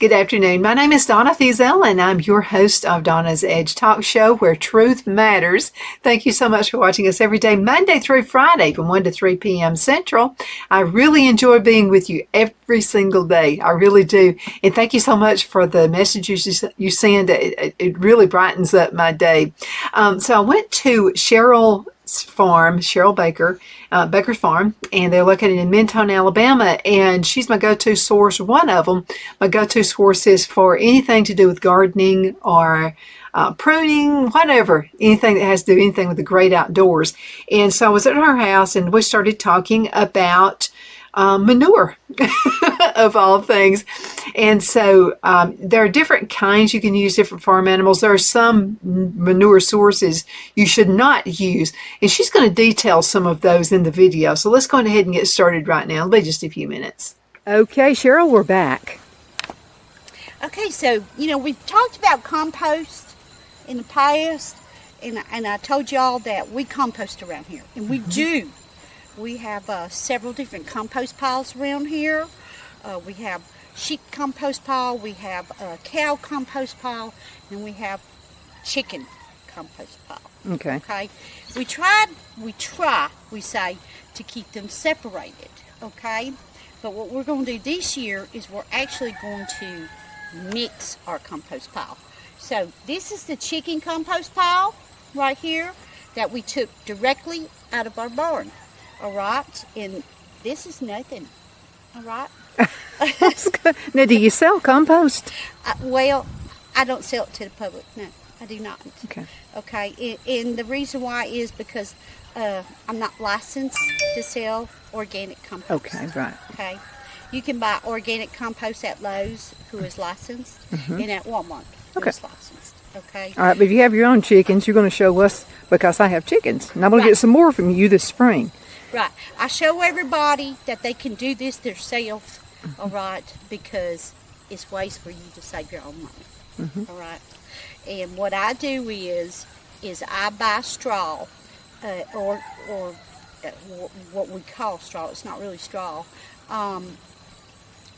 Good afternoon. My name is Donna and I'm your host of Donna's Edge Talk Show, where truth matters. Thank you so much for watching us every day, Monday through Friday from 1 to 3 p.m. Central. I really enjoy being with you every single day. I really do. And thank you so much for the messages you send. It really brightens up my day. So I went to Cheryl Baker's farm, and they're located in Mentone, Alabama, and she's my go-to source. One of them, my go-to source is for anything to do with gardening or pruning, whatever, anything that has to do anything with the great outdoors. And so I was at her house, and we started talking about manure of all things. And so there are different kinds you can use, different farm animals. There are some manure sources you should not use, and she's going to detail some of those in the video. So let's go ahead and get started right now. It'll be just a few minutes. Okay, Cheryl, we're back. Okay, so we've talked about compost in the past, and I told y'all that we compost around here, and we do. We have several different compost piles around here. We have sheep compost pile, we have a cow compost pile, and we have chicken compost pile. Okay. Okay. We say, to keep them separated. Okay. But what we're going to do this year is we're actually going to mix our compost pile. So this is the chicken compost pile right here that we took directly out of our barn. All right, and this is nothing. All right. That's good. Now, do you sell compost? Well, I don't sell it to the public. No, I do not. Okay. Okay, and the reason why is because I'm not licensed to sell organic compost. Okay, right. Okay, you can buy organic compost at Lowe's, who is licensed, and at Walmart, who is licensed. Okay. All right, but if you have your own chickens, you're going to show us, because I have chickens, and I'm going to get some more from you this spring. Right. I show everybody that they can do this themselves, all right, because it's ways for you to save your own money, all right. And what I do is I buy straw, or what we call straw. It's not really straw.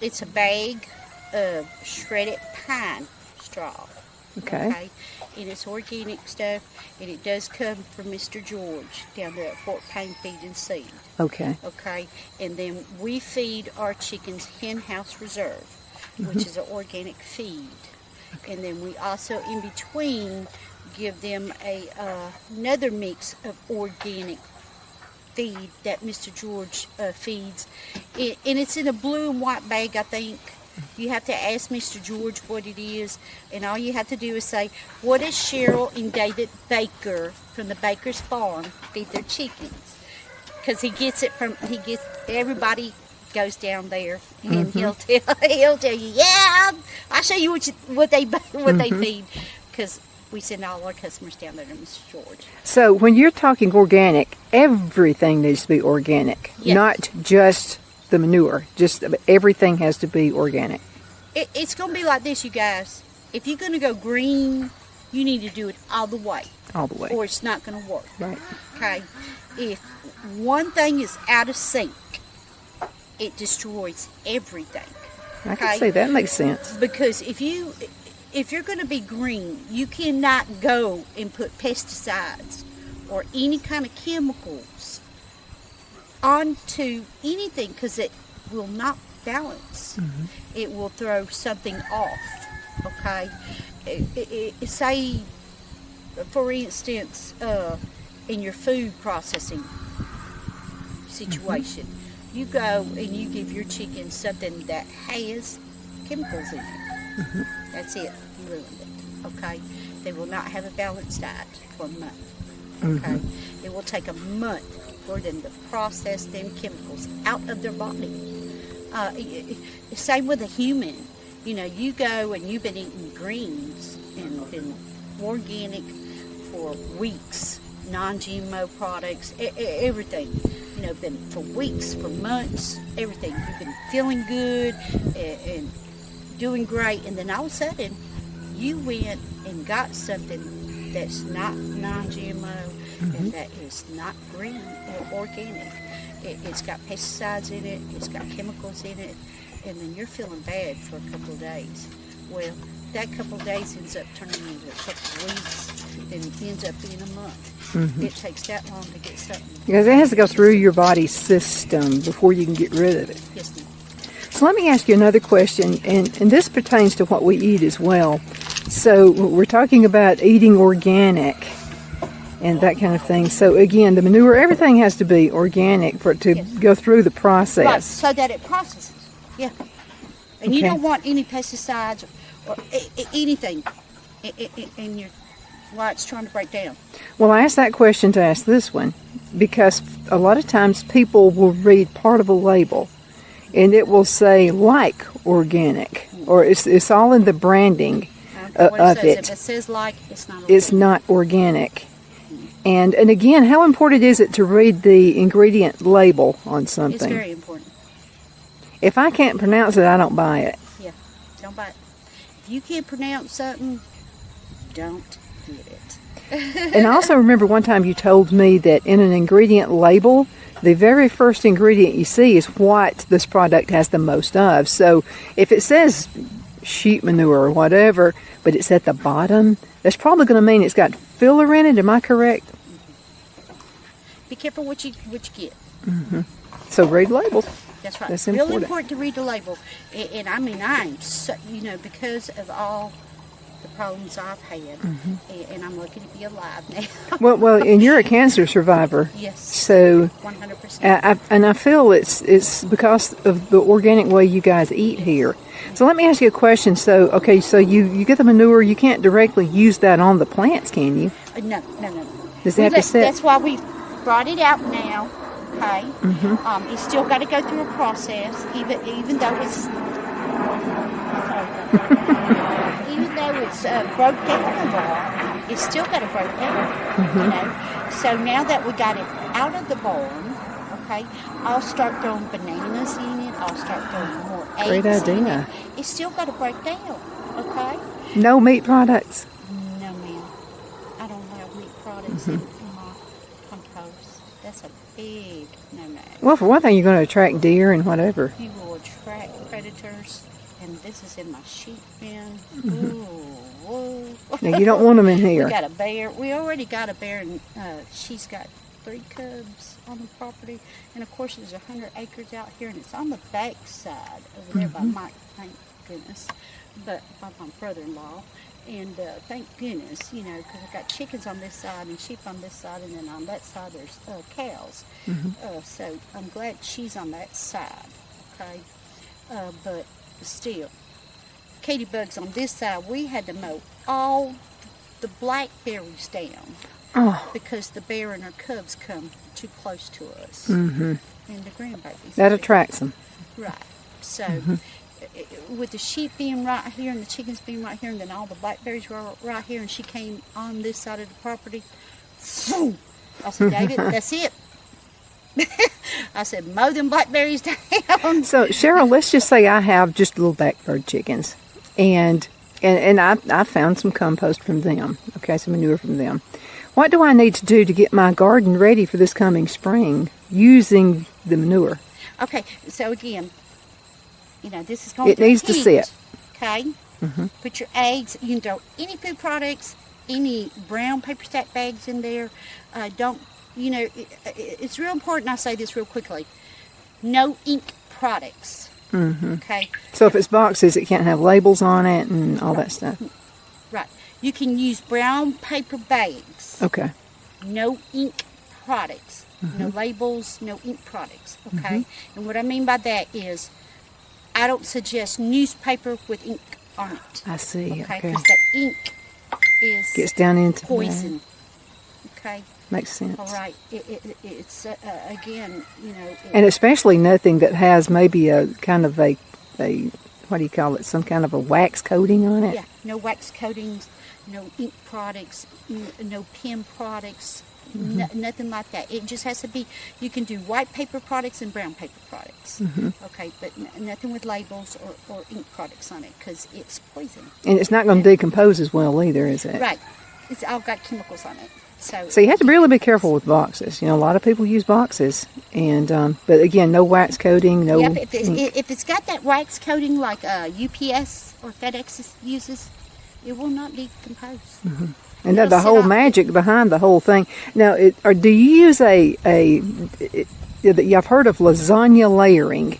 It's a bag of shredded pine straw. Okay. And it's organic stuff, and it does come from Mr. George down there at Fort Payne Feed and Seed. Okay. Okay. And then we feed our chickens Hen House Reserve, which is an organic feed. Okay. And then we also, in between, give them another mix of organic feed that Mr. George feeds. And it's in a blue and white bag, I think. You have to ask Mr. George what it is, and all you have to do is say, what does Cheryl and David Baker from the Baker's Farm feed their chickens? Because everybody goes down there, and he'll tell you, yeah, I'll show you what they feed, because we send all our customers down there to Mr. George. So when you're talking organic, everything needs to be organic, not just the manure. Just everything has to be organic. It's going to be like this, you guys. If you're going to go green, you need to do it all the way. All the way. Or it's not going to work. Right. Okay. If one thing is out of sync, it destroys everything. Okay? I can see that makes sense. Because if you're going to be green, you cannot go and put pesticides or any kind of chemicals onto anything, because it will not balance. It will throw something off. Okay. Say, for instance, in your food processing situation, you go and you give your chicken something that has chemicals in it. That's it. You ruined it. Okay. They will not have a balanced diet for a month. Okay. It will take a month for them to process them chemicals out of their body. Same with a human. You go and you've been eating greens and been organic for weeks, non-GMO products, everything. Been for weeks, for months, everything. You've been feeling good and doing great, and then all of a sudden, you went and got something that's not non-GMO, and that is not green or organic. It's got pesticides in it, it's got chemicals in it, and then you're feeling bad for a couple of days. Well, that couple of days ends up turning into a couple of weeks, then it ends up being a month. It takes that long to get something. Because it has to go through your body's system before you can get rid of it. Yes, ma'am. So let me ask you another question, and this pertains to what we eat as well. So we're talking about eating organic and that kind of thing. So again, the manure, everything has to be organic for it to go through the process. Right, so that it processes. Yeah. And you don't want any pesticides or anything in your, while it's trying to break down. Well, I asked that question to ask this one because a lot of times people will read part of a label and it will say like organic, or it's all in the branding of it. If it says like, it's not organic. It's not organic. And again, how important is it to read the ingredient label on something? It's very important. If I can't pronounce it, I don't buy it. Yeah, don't buy it. If you can't pronounce something, don't get it. And I also remember one time you told me that in an ingredient label, the very first ingredient you see is what this product has the most of. So if it says sheep manure or whatever, but it's at the bottom, that's probably going to mean it's got filler in it. Am I correct? Be careful what you get. So read labels. That's right. That's really important to read the label. And I mean, I'm so, because of all the problems I've had, and I'm lucky to be alive now. well, and you're a cancer survivor. Yes. So 100%. And I feel it's because of the organic way you guys eat here. So let me ask you a question. So, okay, so you get the manure, you can't directly use that on the plants, can you? No. Does it have to sit? That's why we brought it out now. Okay. It's still got to go through a process, even though it's broke down. It's still got to break down. So now that we got it out of the barn, okay, I'll start throwing bananas in it. I'll start throwing more eggs. Great idea. In it. It's still got to break down. Okay. No meat products. No, ma'am. I don't allow meat products in my compost. That's a big no-no. Well, for one thing, you're going to attract deer and whatever. You will attract predators, and this is in my sheep pen. Ooh. Now, you don't want them in here. We got a bear. We already got a bear, and she's got 3 cubs on the property. And, of course, there's 100 acres out here, and it's on the back side over there by Mike, thank goodness, but by my brother-in-law. And thank goodness, because I've got chickens on this side and sheep on this side, and then on that side there's cows. So I'm glad she's on that side, okay? But still, Katie bugs on this side, we had to mow all the blackberries down because the bear and her cubs come too close to us. And the grandbabies. That attracts them. Right. So with the sheep being right here and the chickens being right here, and then all the blackberries were right here, and she came on this side of the property. I said, David, that's it. I said, mow them blackberries down. So, Cheryl, let's just say I have just little backbird chickens, and I found some compost from them, okay, some manure from them. What do I need to do to get my garden ready for this coming spring using the manure? Okay, so again, this is going It needs to sit. Okay? Put your eggs, you can throw any food products, any brown paper sack bags in there. It's real important, I say this real quickly, no ink products. Okay? So if it's boxes, it can't have labels on it and all that stuff. Right. You can use brown paper bags. Okay. No ink products. No labels, no ink products. Okay? And what I mean by that is, I don't suggest newspaper with ink on it. I see. Okay. Because that ink gets down into poison. Okay. Makes sense. All right. It's again, and especially nothing that has maybe a kind of a what do you call it? Some kind of a wax coating on it. Yeah. No wax coatings. No ink products. No pen products. Nothing like that. It just has to be, you can do white paper products and brown paper products. Okay, but nothing with labels or ink products on it, because it's poison. And it's not going to decompose as well either, is it? Right. It's all got chemicals on it. So you have to really be careful with boxes. You know, a lot of people use boxes, and but again, no wax coating, no. Yep, if it's got that wax coating like UPS or FedEx uses, it will not decompose. Mm-hmm. And the whole magic behind the whole thing. Now, do you use I've heard of lasagna layering.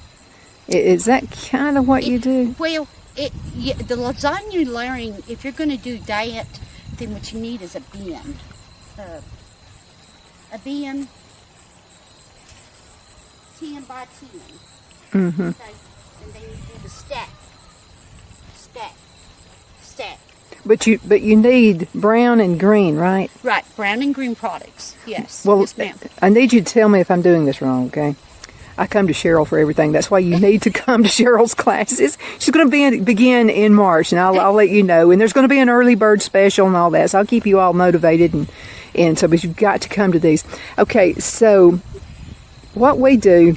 Is that kind of what you do? Well, the lasagna layering, if you're going to do that, then what you need is a bin. A bin 10 by 10. Mm-hmm. Okay? And then you do the stack. But you need brown and green, right? Right, brown and green products. Yes. Well, yes, ma'am. I need you to tell me if I'm doing this wrong, okay? I come to Cheryl for everything. That's why you need to come to Cheryl's classes. She's going to begin in March, and I'll let you know. And there's going to be an early bird special and all that, so I'll keep you all motivated. And so, but you've got to come to these. Okay, so what we do,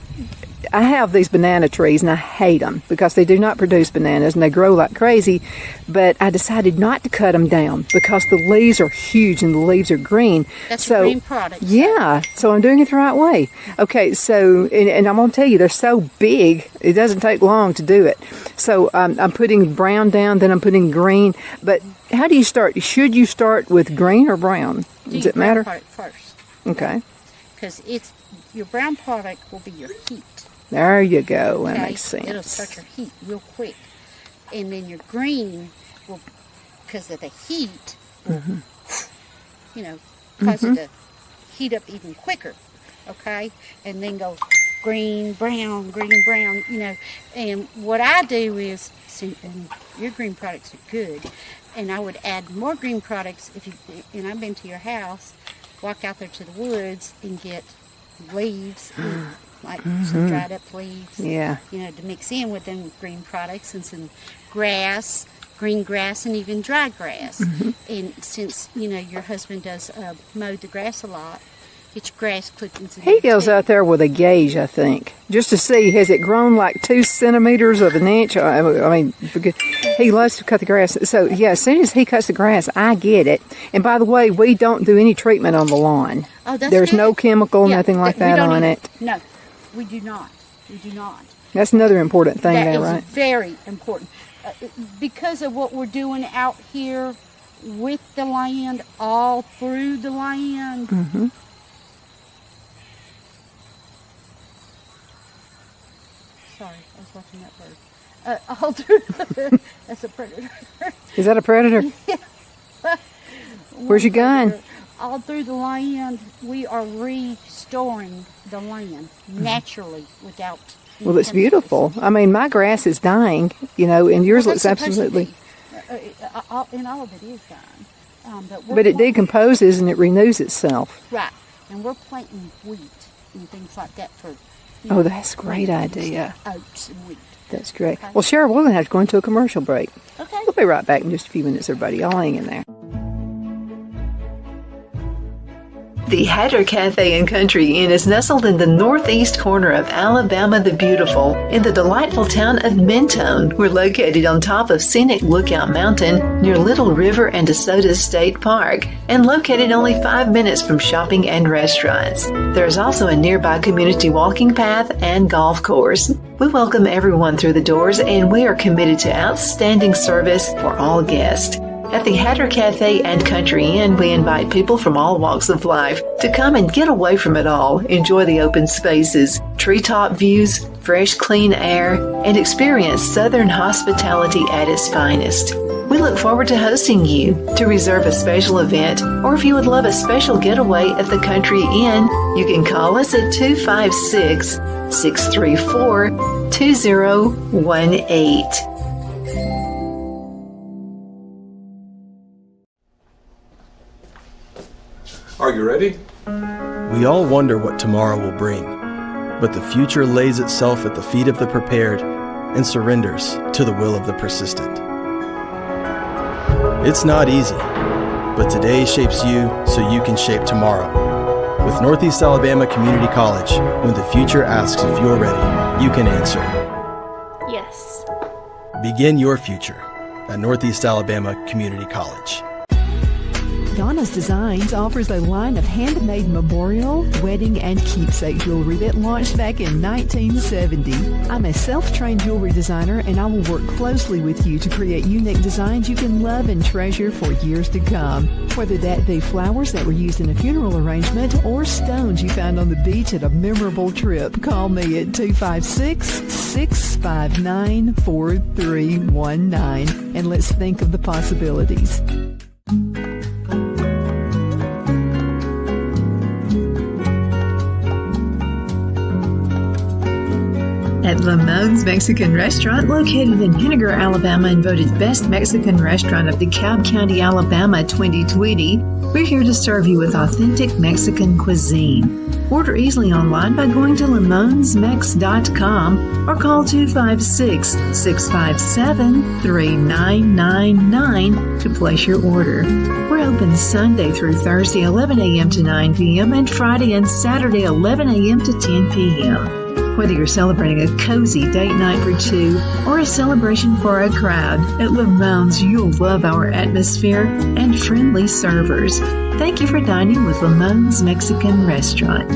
I have these banana trees, and I hate them because they do not produce bananas, and they grow like crazy. But I decided not to cut them down because the leaves are huge and the leaves are green. That's a green product. Yeah, so I'm doing it the right way. Okay, so, and I'm going to tell you, they're so big, it doesn't take long to do it. So I'm putting brown down, then I'm putting green. But how do you start? Should you start with green or brown? Does it matter? Product first. Okay. Because your brown product will be your heat. There you go. That Okay? makes sense. It'll start your heat real quick. And then your green will, because of the heat, will, cause it to heat up even quicker. Okay? And then go green, brown, And what I do is, and your green products are good, and I would add more green products and I've been to your house, walk out there to the woods and get leaves, like some dried up leaves, to mix in with them green products, and some grass, green grass, and even dry grass. And since, your husband does mow the grass a lot, get your grass clippings in He there goes too. out there with a gauge, I think, just to see, has it grown like 2 centimeters of an inch? I mean, he loves to cut the grass. So, yeah, as soon as he cuts the grass, I get it. And by the way, we don't do any treatment on the lawn. Oh, that's There's good. no chemical, nothing like that on it. No, we do not. We do not. That's another important thing That there, is right? very important. Because of what we're doing out here with the land, all through the land. Sorry, I was watching that bird. All through, that's a predator. Is that a predator? Where's your gun? All through the land, we are restoring the land naturally without. Well, it's beautiful. I mean, my grass is dying, and yours looks absolutely. And all of it is dying. But it decomposes and it renews itself. Right. And we're planting wheat and things like that for. Oh, that's a great idea. Oats and wheat. That's great. Okay. Well, Cheryl, we're going to have to go into a commercial break. Okay. We'll be right back in just a few minutes, everybody. Y'all hang in there. The Hatter Cafe and Country Inn is nestled in the northeast corner of Alabama the Beautiful in the delightful town of Mentone. We're located on top of scenic Lookout Mountain near Little River and DeSoto State Park and located only 5 minutes from shopping and restaurants. There is also a nearby community walking path and golf course. We welcome everyone through the doors and we are committed to outstanding service for all guests. At the Hatter Cafe and Country Inn, we invite people from all walks of life to come and get away from it all, enjoy the open spaces, treetop views, fresh, clean air, and experience Southern hospitality at its finest. We look forward to hosting you. To reserve a special event, or if you would love a special getaway at the Country Inn, you can call us at 256-634-2018. Are you ready? We all wonder what tomorrow will bring, but the future lays itself at the feet of the prepared and surrenders to the will of the persistent. It's not easy, but today shapes you so you can shape tomorrow. With Northeast Alabama Community College, when the future asks if you're ready, you can answer. Yes. Begin your future at Northeast Alabama Community College. Donna's Designs offers a line of handmade memorial, wedding, and keepsake jewelry that launched back in 1970. I'm a self-trained jewelry designer, and I will work closely with you to create unique designs you can love and treasure for years to come. Whether that be flowers that were used in a funeral arrangement or stones you found on the beach at a memorable trip, call me at 256-659-4319 and let's think of the possibilities. At Lamone's Mexican Restaurant, located in Henniger, Alabama, and voted Best Mexican Restaurant of DeKalb County, Alabama 2020, we're here to serve you with authentic Mexican cuisine. Order easily online by going to lamonsmex.com or call 256-657-3999 to place your order. We're open Sunday through Thursday 11 a.m. to 9 p.m. and Friday and Saturday 11 a.m. to 10 p.m. Whether you're celebrating a cozy date night for two or a celebration for a crowd, at Lamone's you'll love our atmosphere and friendly servers. Thank you for dining with Lamone's Mexican Restaurant.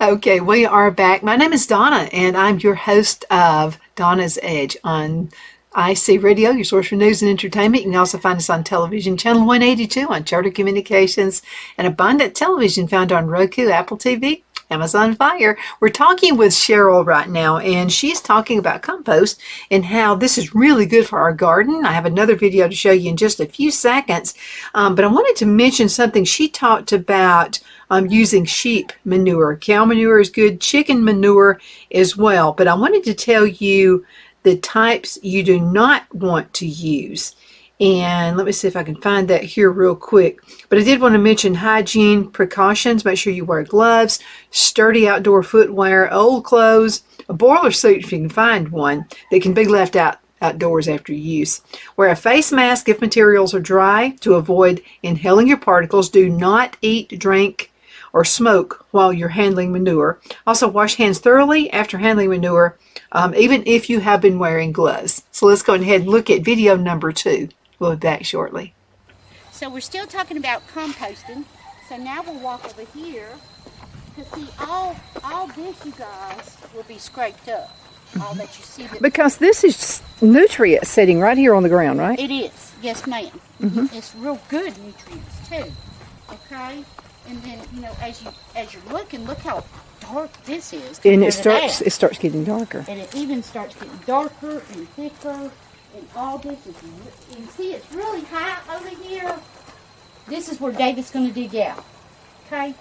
Okay, we are back. My name is Donna, and I'm your host of Donna's Edge on IC Radio, your source for news and entertainment. You can also find us on television, channel 182 on Charter Communications, and Abundant Television found on Roku, Apple TV, Amazon Fire. We're talking with Cheryl right now, and she's talking about compost and how this is really good for our garden. I have another video to show you in just a few seconds, but I wanted to mention something. She talked about using sheep manure. Cow manure is good, chicken manure as well, but I wanted to tell you the types you do not want to use. And let me see if I can find that here real quick. But I did want to mention hygiene precautions. Make sure you wear gloves, sturdy outdoor footwear, old clothes, a boiler suit if you can find one that can be left outdoors after use. Wear a face mask if materials are dry to avoid inhaling your particles. Do not eat, drink, or smoke while you're handling manure. Also, wash hands thoroughly after handling manure, even if you have been wearing gloves. So let's go ahead and look at video number 2. We'll be back shortly. So we're still talking about composting. So now we'll walk over here to see all this, you guys, will be scraped up. All that you see. Because this is nutrients sitting right here on the ground, right? It is. Yes, ma'am. Mm-hmm. It's real good nutrients too. Okay. And then, you know, as you're looking, look how dark this is. And it starts getting darker. And it even starts getting darker and thicker. And all this is, you see, it's really high over here. This is where David's going to dig out. Okay?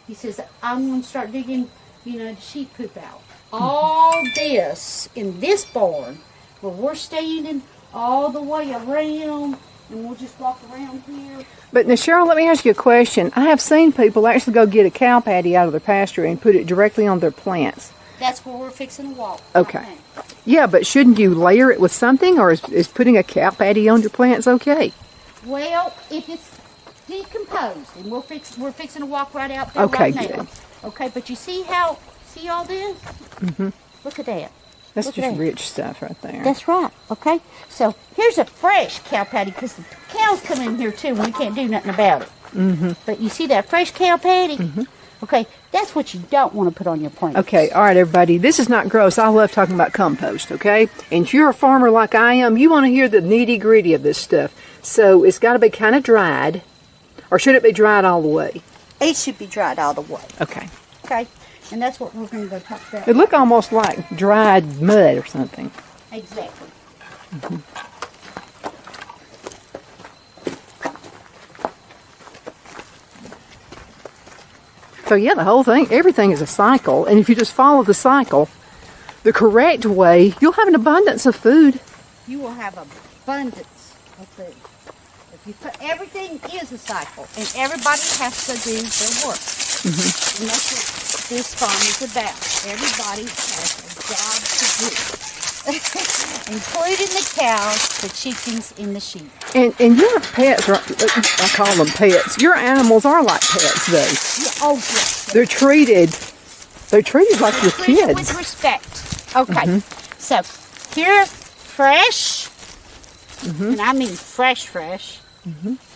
He says, I'm going to start digging, you know, the sheep poop out. All this in this barn where we're standing all the way around. And we'll just walk around here. But now, Cheryl, let me ask you a question. I have seen people actually go get a cow patty out of their pasture and put it directly on their plants. That's where we're fixing to walk. Okay. Right now. Yeah, but shouldn't you layer it with something, or is putting a cow patty on your plants okay? Well, if it's decomposed, and we're fixing to walk right out there okay, right good. now. Okay, but you see all this? Mm-hmm. Look at that. That's just rich stuff right there. That's right. Okay, so here's a fresh cow patty because the cows come in here too and we can't do nothing about it. Mm-hmm. But you see that fresh cow patty? Mm-hmm. Okay, that's what you don't want to put on your plants. Okay, all right, everybody. This is not gross. I love talking about compost, okay? And if you're a farmer like I am, you want to hear the nitty-gritty of this stuff. So it's got to be kind of dried, or should it be dried all the way? It should be dried all the way. Okay. Okay, and that's what we're going to go talk about. It look almost like dried mud or something. Exactly. Mm-hmm. So yeah, the whole thing, everything is a cycle, and if you just follow the cycle the correct way, you'll have an abundance of food. You will have abundance of food. Everything is a cycle, and everybody has to do their work. Mm-hmm. And that's what this farm is about. Everybody has a job to do, including the cows, the chickens, and the sheep. And your pets are, I call them pets. Your animals are like pets, though. Yeah, oh, yes. They're treated They're treated like your Treat it with kids. respect. Okay. So here's fresh, and I mean fresh,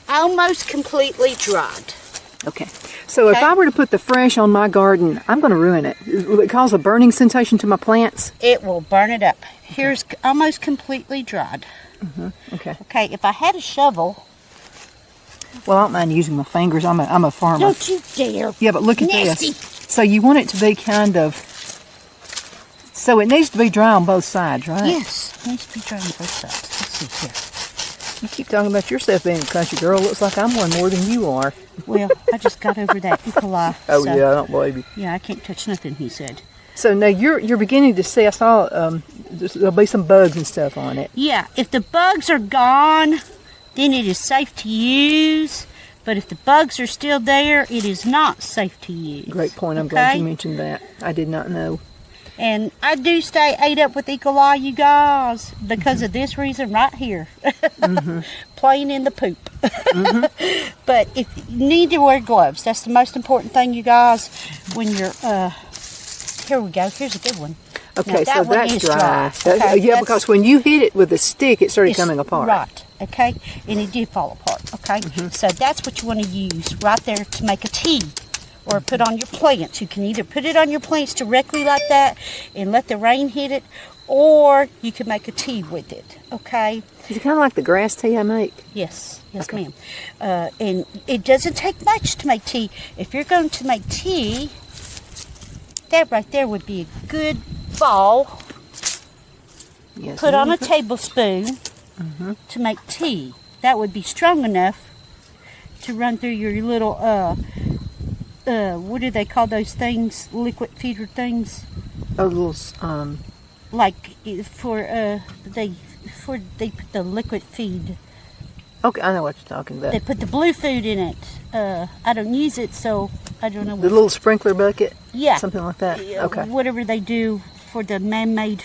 almost completely dried. Okay. So if Okay. I were to put the fresh on my garden, I'm going to ruin it. Will it cause a burning sensation to my plants? It will burn it up. Here's almost completely dried. Okay. Okay, if I had a shovel, Well, I don't mind using my fingers. I'm a farmer. don't you dare. Yeah, but look at Nasty. this. So you want it to be kind of... So it needs to be dry on both sides, right? Yes, it needs to be dry on both sides. Let's see here. You keep talking about yourself being a country girl. Looks like I'm one more than you are. Well, I just got over that E. coli. Oh, so, yeah, I don't believe you. Yeah, I can't touch nothing, he said. So now you're beginning to see, I saw there'll be some bugs and stuff on it. Yeah, if the bugs are gone, then it is safe to use. But if the bugs are still there, it is not safe to use. Great point. I'm glad Okay? you mentioned that. I did not know. And I do stay ate up with E. coli, you guys, because of this reason right here. Playing in the poop. But if you need to wear gloves, that's the most important thing, you guys, when you're, here we go, here's a good one. Okay, Now, so that one that's is dry. Okay, Yeah, that's- because when you hit it with a stick, it started It's coming apart. Right, okay? And it did fall apart, okay? So that's what you want to use right there to make a tea or put on your plants. You can either put it on your plants directly like that and let the rain hit it, or you can make a tea with it, okay? Is it kind of like the grass tea I make? Yes, Okay. ma'am. And it doesn't take much to make tea. If you're going to make tea, that right there would be a good ball. Yes. Put on a tablespoon to make tea. That would be strong enough to run through your little what do they call those things? Liquid feeder things, Oh, little, like they put the liquid feed. okay, I know what you're talking about. They put the blue food in it. I don't use it, so I don't know. The little sprinkler bucket? Yeah. Something like that? Okay. Whatever they do for the man-made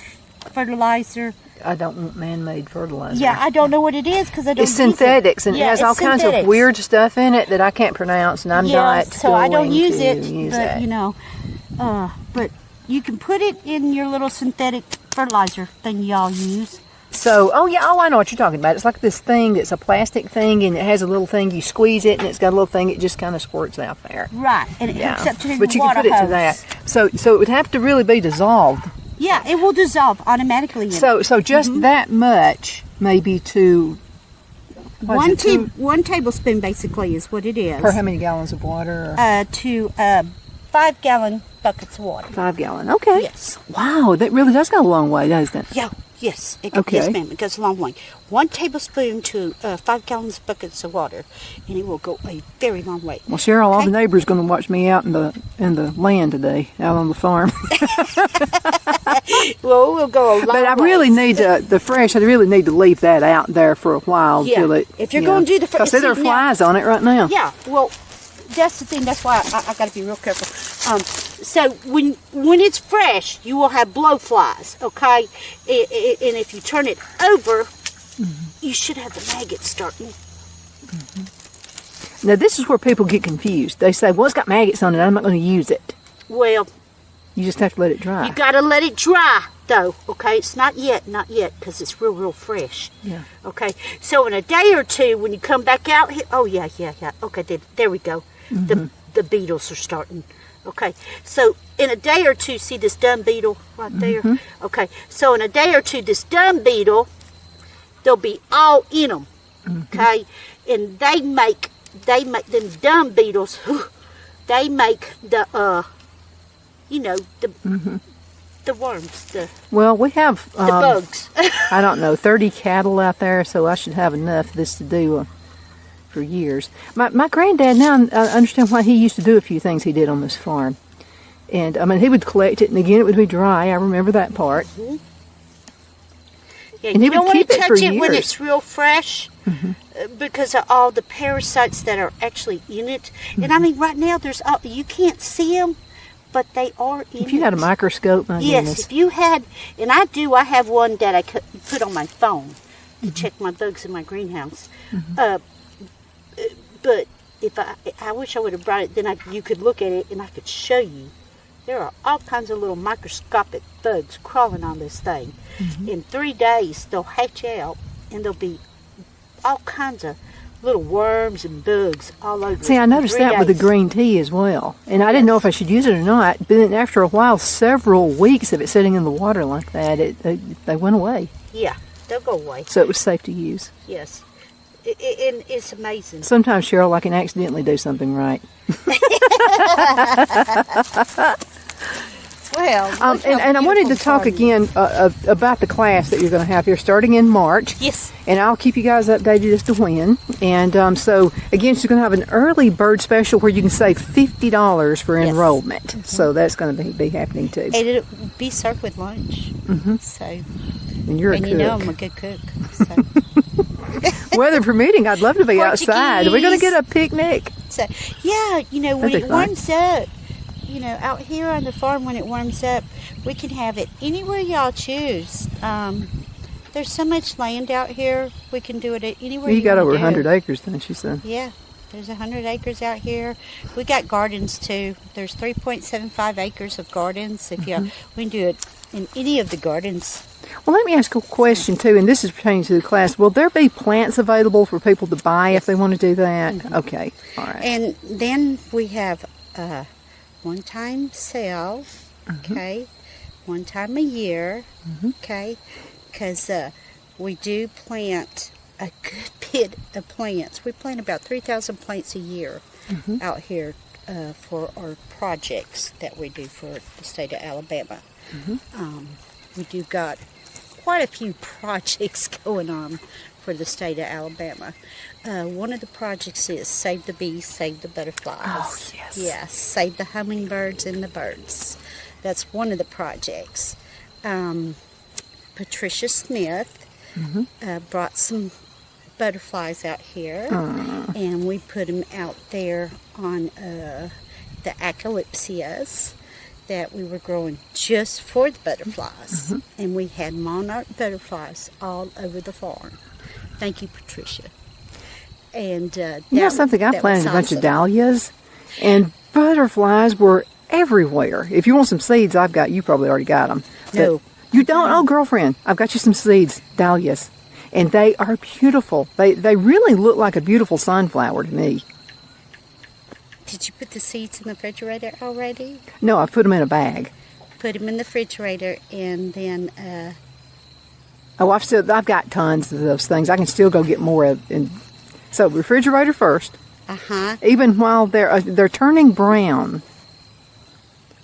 fertilizer. I don't want man-made fertilizer. Yeah, I don't know what it is because I don't. It's use it. synthetics, and Yeah, it has it's all kinds of synthetics. weird stuff in it that I can't pronounce, and I'm not so I don't going use to it, use but that. you know, but you can put it in your little synthetic fertilizer thing y'all use. So, I know what you're talking about. It's like this thing that's a plastic thing, and it has a little thing, you squeeze it, and it's got a little thing, it just kind of squirts out there. Right, and it hooks up to your But you water can put it hose. to that. So it would have to really be dissolved. Yeah, it will dissolve automatically. In So just that much, maybe to what is it, one tablespoon basically is what it is. per how many gallons of water? Or To 5-gallon buckets of water. 5 gallon. Okay. Yes. Wow, that really does go a long way, doesn't it? Yeah. Yes. Okay. Yes, ma'am. It goes a long way. 1 tablespoon to 5 gallons of buckets of water, and it will go a very long way. Well, Cheryl, all Okay. the neighbors going to watch me out in the land today, out on the farm. Well, we'll go a long But I way. really need the fresh. I really need to leave that out there for a while Yeah. till it. If you're gonna do the because see, there are now- flies on it right now. Yeah, well, that's the thing. That's why I got to be real careful. So when it's fresh, you will have blowflies, okay? And if you turn it over, you should have the maggots starting. Now this is where people get confused. They say, "Well, it's got maggots on it. I'm not going to use it." Well, You just have to let it dry. you got to let it dry, though, okay? It's not yet, because it's real fresh. Yeah. Okay, so in a day or two, when you come back out here, oh yeah. Okay, there we go. The beetles are starting. Okay, so in a day or two, see this dung beetle right there? Okay, so in a day or two, this dung beetle, they'll be all in them. Okay, and they make them dung beetles. They make the the worms, Well, we have the bugs. I don't know 30 cattle out there, so I should have enough of this to do for years. My granddad, now I understand why he used to do a few things he did on this farm. And I mean, he would collect it, and again, it would be dry. I remember that part. Yeah, And he you don't would want keep to it for touch it when years. it's real fresh because of all the parasites that are actually in it. And I mean, right now, you can't see them, but they are in it. If you had a microscope, my Yes, goodness. if you had, and I have one that I could put on my phone to check my bugs in my greenhouse. But if I wish I would have brought it, then you could look at it and I could show you there are all kinds of little microscopic bugs crawling on this thing. In 3 days, they'll hatch out, and there'll be all kinds of little worms and bugs all over. See, I noticed 3 that with the days. green tea as well. And I didn't know if I should use it or not. But then after a while, several weeks of it sitting in the water like that, they went away. Yeah, they'll go away. So it was safe to use. Yes. And it's amazing. Sometimes, Cheryl, I can accidentally do something right. Well, And I wanted to talk again about the class that you're going to have here starting in March. Yes. And I'll keep you guys updated as to when. And so, again, she's going to have an early bird special where you can save $50 for enrollment. So that's going to be happening too. And it'll be served with lunch. So, And you're a cook. you know I'm a good cook. So, Weather permitting, I'd love to be outside. Are we going to get a picnic? so yeah, when That'd be it fun. warms up, out here on the farm when it warms up, we can have it anywhere y'all choose. There's so much land out here, we can do it anywhere You got wanna over do it. 100 acres, don't you, son? Yeah, there's 100 acres out here. We got gardens too. There's 3.75 acres of gardens. If we can do it in any of the gardens. Well, let me ask a question too, and this is pertaining to the class. Will there be plants available for people to buy if they want to do that? Okay, all right. And then we have one-time sale, okay, one time a year, okay, because we do plant a good bit of plants. We plant about 3,000 plants a year out here for our projects that we do for the state of Alabama. We do got quite a few projects going on for the state of Alabama. One of the projects is Save the Bees, Save the Butterflies. Oh, yes. Yes, Save the Hummingbirds and the Birds. That's one of the projects. Patricia Smith brought some butterflies out here, and we put them out there on the acalypsias that we were growing just for the butterflies. And we had monarch butterflies all over the farm. Thank you, Patricia. And You know something? I that planted was a bunch of awesome. dahlias, and butterflies were everywhere. If you want some seeds, you probably already got them. No. You don't? Oh, girlfriend, I've got you some seeds, dahlias. And they are beautiful. They really look like a beautiful sunflower to me. Did you put the seeds in the refrigerator already? No, I put them in a bag. Put them in the refrigerator, and then Oh, I've got tons of those things. I can still go get more of. And so refrigerator first. Even while they're turning brown.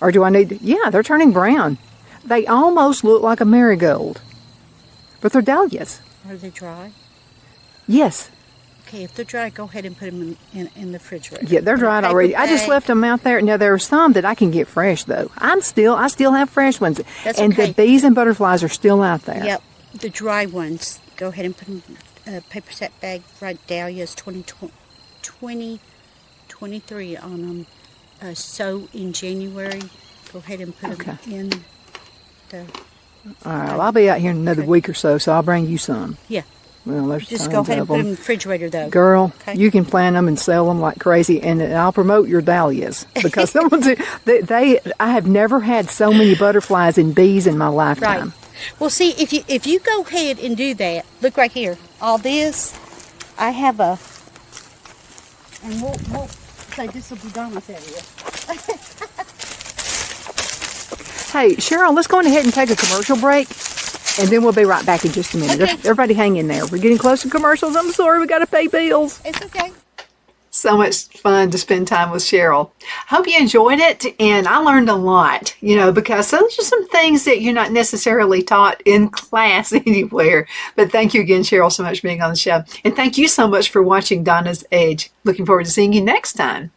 Or do I need? Yeah, they're turning brown. They almost look like a marigold, but they're dahlias. Are they dry? Yes. Okay, if they're dry, go ahead and put them in the refrigerator. Yeah, they're dried already. I just left them out there. Now there are some that I can get fresh though. I still have fresh ones, That's and okay. the bees and butterflies are still out there. Yep, the dry ones. Go ahead and put them in a paper sack bag. Write Dahlia's 2023 on them. Sow in January. Go ahead and put them in the. All right, well, I'll be out here in another week or so I'll bring you some. Yeah. Well, there's Just tons go ahead of and put them them. in the refrigerator, though. Girl, Okay. you can plant them and sell them like crazy, and I'll promote your dahlias because I have never had so many butterflies and bees in my lifetime. Right. Well, see, if you go ahead and do that, look right here. All this, I have and we'll say this will be Donna's area. Hey, Cheryl, let's go on ahead and take a commercial break, and then we'll be right back in just a minute. Okay. Everybody hang in there. We're getting close to commercials. I'm sorry, we got to pay bills. It's okay. So much fun to spend time with Cheryl. Hope you enjoyed it, and I learned a lot, because those are some things that you're not necessarily taught in class anywhere. But thank you again, Cheryl, so much for being on the show. And thank you so much for watching Donna's Edge. Looking forward to seeing you next time.